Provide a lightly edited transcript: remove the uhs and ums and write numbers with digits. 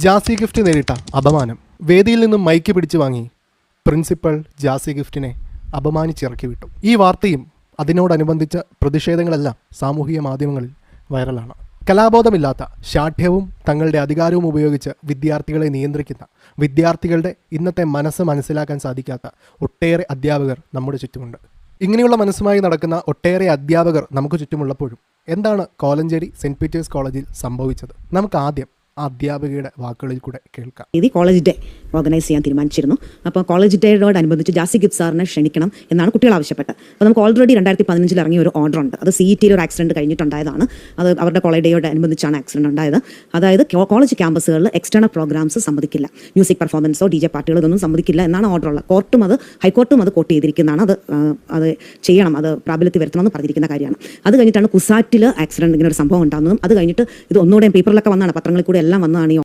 Jassie gift നേരിട്ട അപമാനം. വേദിയിൽ നിന്നും മൈക്ക് പിടിച്ചു വാങ്ങി പ്രിൻസിപ്പൽ ജാസി ഗിഫ്റ്റിനെ അപമാനിച്ചിറക്കി വിട്ടു. ഈ വാർത്തയും അതിനോടനുബന്ധിച്ച പ്രതിഷേധങ്ങളെല്ലാം സാമൂഹിക മാധ്യമങ്ങളിൽ വൈറലാണ്. കലാബോധമില്ലാത്ത, ശാഠ്യവും തങ്ങളുടെ അധികാരവും ഉപയോഗിച്ച് വിദ്യാർത്ഥികളെ നിയന്ത്രിക്കുന്ന, വിദ്യാർത്ഥികളുടെ ഇന്നത്തെ മനസ്സ് മനസ്സിലാക്കാൻ സാധിക്കാത്ത ഒട്ടേറെ അധ്യാപകർ നമ്മുടെ ചുറ്റുമുണ്ട്. ഇങ്ങനെയുള്ള മനസ്സുമായി നടക്കുന്ന ഒട്ടേറെ അധ്യാപകർ നമുക്ക് ചുറ്റുമുള്ളപ്പോഴും എന്താണ് കോലഞ്ചേരി സെൻറ്റ് പീറ്റേഴ്സ് കോളേജിൽ സംഭവിച്ചത്? നമുക്ക് ആദ്യം അധ്യാപികയുടെ വാക്കുകളിൽ കൂടെ കേൾക്കാം. ഇത് കോളേജ് ഡേ ഓർഗനൈസ് ചെയ്യാൻ തീരുമാനിച്ചിരുന്നു. അപ്പോൾ കോളേജ് ഡേയോടനുബന്ധിച്ച് ജാസി ഗിഫ്റ്റ് സാറിനെ ക്ഷണിക്കണം എന്നാണ് കുട്ടികൾ ആവശ്യപ്പെട്ടത്. അപ്പോൾ നമുക്ക് ഓൾറെഡി 2015 ഇറങ്ങിയ ഒരു ഓർഡർ ഉണ്ട്. അത് CET ഒരു ആക്സിഡന്റ് കഴിഞ്ഞിട്ടുണ്ടായതാണ്. അത് അവരുടെ കോളേജ് ഡേയോടനുബന്ധിച്ചാണ് ആക്സിഡന്റ് ഉണ്ടായത്. അതായത് കോളേജ് ക്യാമ്പസുകളിൽ എക്സ്റ്റേണൽ പ്രോഗ്രാംസ് സമ്മതിക്കില്ല, മ്യൂസിക് പെർഫോമൻസോ DJ പാർട്ടികളോ ഇതൊന്നും സമ്മതിക്കില്ല എന്നാണ് ഓർഡർ ഉള്ളത്. ഹൈക്കോർട്ടും അത് കോട്ട് ചെയ്തിരിക്കുന്നതാണ്. അത് ചെയ്യണം, അത് പ്രാബല്യത്തിൽ വരുത്തണമെന്ന് പറഞ്ഞിരിക്കുന്ന കാര്യമാണ്. അത് കഴിഞ്ഞിട്ടാണ് കുസാറ്റിൽ ആക്സിഡന്റ് ഇങ്ങനെ ഒരു സംഭവം ഉണ്ടാകുന്നതും. അത് കഴിഞ്ഞിട്ട് ഇത് ഒന്നുകൂടെ പേപ്പറിലൊക്കെ വന്നാണ്, പത്രങ്ങളിൽ കൂടെ എല്ലാം വന്നതാണ് ഈ